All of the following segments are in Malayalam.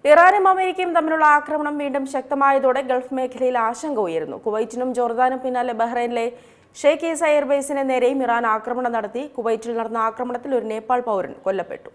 ഇറാനും അമേരിക്കയും തമ്മിലുള്ള ആക്രമണം വീണ്ടും ശക്തമായതോടെ ഗൾഫ് മേഖലയിൽ ആശങ്ക ഉയരുന്നു. കുവൈറ്റിനും ജോർദാനും പിന്നാലെ ബഹ്റൈനിലെ ഷെയ്ഖ് ഈസ എയർബേസിന് നേരെയും ഇറാൻ ആക്രമണം നടത്തി. കുവൈറ്റിൽ നടന്ന ആക്രമണത്തിൽ ഒരു നേപ്പാൾ പൗരൻ കൊല്ലപ്പെട്ടു.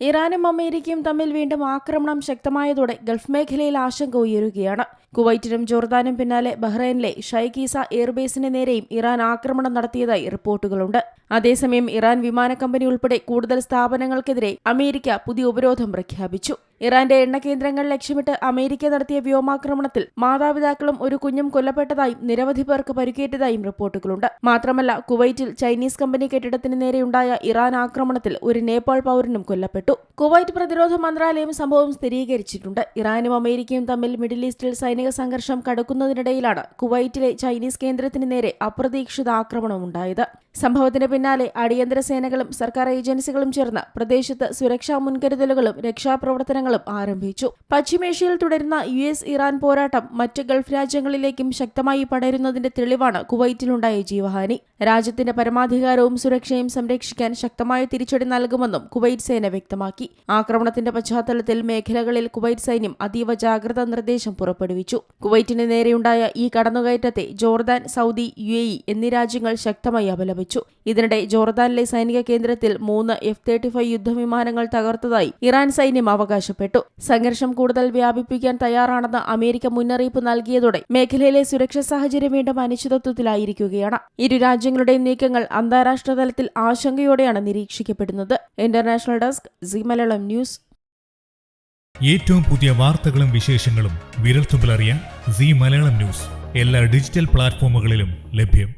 ഇറാനും അമേരിക്കയും തമ്മിൽ വീണ്ടും ആക്രമണം ശക്തമായതോടെ ഗൾഫ് മേഖലയിൽ ആശങ്ക ഉയരുകയാണ്. കുവൈറ്റിനും ജോർദാനും പിന്നാലെ ബഹ്റൈനിലെ ഷെയ്ഖ് ഈസ എയർബേസിന് നേരെയും ഇറാൻ ആക്രമണം നടത്തിയതായി റിപ്പോർട്ടുകളുണ്ട്. അതേസമയം ഇറാൻ വിമാന കമ്പനി ഉൾപ്പെടെ കൂടുതൽ സ്ഥാപനങ്ങൾക്കെതിരെ അമേരിക്ക പുതിയ ഉപരോധം പ്രഖ്യാപിച്ചു. ഇറാന്റെ എണ്ണ കേന്ദ്രങ്ങൾ ലക്ഷ്യമിട്ട് അമേരിക്ക നടത്തിയ വ്യോമാക്രമണത്തിൽ മാതാപിതാക്കളും ഒരു കുഞ്ഞും കൊല്ലപ്പെട്ടതായും നിരവധി പേർക്ക് പരിക്കേറ്റതായും റിപ്പോർട്ടുകളുണ്ട്. മാത്രമല്ല, കുവൈറ്റിൽ ചൈനീസ് കമ്പനി കെട്ടിടത്തിന് നേരെയുണ്ടായ ഇറാൻ ആക്രമണത്തിൽ ഒരു നേപ്പാൾ പൗരനും കൊല്ലപ്പെട്ടു. കുവൈറ്റ് പ്രതിരോധ മന്ത്രാലയം സംഭവം സ്ഥിരീകരിച്ചിട്ടുണ്ട്. ഇറാനും അമേരിക്കയും തമ്മിൽ മിഡിൽ ഈസ്റ്റിൽ സൈനിക സംഘർഷം കടുക്കുന്നതിനിടയിലാണ് കുവൈറ്റിലെ ചൈനീസ് കേന്ദ്രത്തിന് നേരെ അപ്രതീക്ഷിത ആക്രമണമുണ്ടായത്. സംഭവത്തിന് പിന്നാലെ അടിയന്തര സേനകളും സർക്കാർ ഏജൻസികളും ചേർന്ന് പ്രദേശത്ത് സുരക്ഷാ മുൻകരുതലുകളും രക്ഷാപ്രവർത്തനങ്ങളും ആരംഭിച്ചു. പശ്ചിമേഷ്യയിൽ തുടരുന്ന US ഇറാൻ പോരാട്ടം മറ്റ് ഗൾഫ് രാജ്യങ്ങളിലേക്കും ശക്തമായി പടരുന്നതിന്റെ തെളിവാണ് കുവൈറ്റിലുണ്ടായ ജീവഹാനി. രാജ്യത്തിന്റെ പരമാധികാരവും സുരക്ഷയും സംരക്ഷിക്കാൻ ശക്തമായ തിരിച്ചടി നൽകുമെന്നും കുവൈറ്റ് സേന വ്യക്തമാക്കി. ആക്രമണത്തിന്റെ പശ്ചാത്തലത്തിൽ മേഖലകളിൽ കുവൈറ്റ് സൈന്യം അതീവ ജാഗ്രതാ നിർദ്ദേശം പുറപ്പെടുവിച്ചു. കുവൈറ്റിന് നേരെയുണ്ടായ ഈ കടന്നുകയറ്റത്തെ ജോർദാൻ, സൗദി, UAE എന്നീ രാജ്യങ്ങൾ ശക്തമായി അപലപിച്ചു. ഇതിനിടെ ജോർദാനിലെ സൈനിക കേന്ദ്രത്തിൽ 3 F-35 യുദ്ധവിമാനങ്ങൾ തകർത്തതായി ഇറാൻ സൈന്യം അവകാശപ്പെട്ടു. സംഘർഷം കൂടുതൽ വ്യാപിപ്പിക്കാൻ തയ്യാറാണെന്ന് അമേരിക്ക മുന്നറിയിപ്പ് നൽകിയതോടെ മേഖലയിലെ സുരക്ഷാ സാഹചര്യം വീണ്ടും അനിശ്ചിതത്വത്തിലായിരിക്കുകയാണ്. ഇരു രാജ്യങ്ങളുടെയും നീക്കങ്ങൾ അന്താരാഷ്ട്ര തലത്തിൽ ആശങ്കയോടെയാണ് നിരീക്ഷിക്കപ്പെടുന്നത്. International desk, Zee Malayalam news. ഏറ്റവും പുതിയ വാർത്തകളും വിശേഷങ്ങളും വിരൽത്തുമ്പിലറിയാൻ സീ മലയാളം ന്യൂസ് എല്ലാ ഡിജിറ്റൽ പ്ലാറ്റ്ഫോമുകളിലും ലഭ്യം.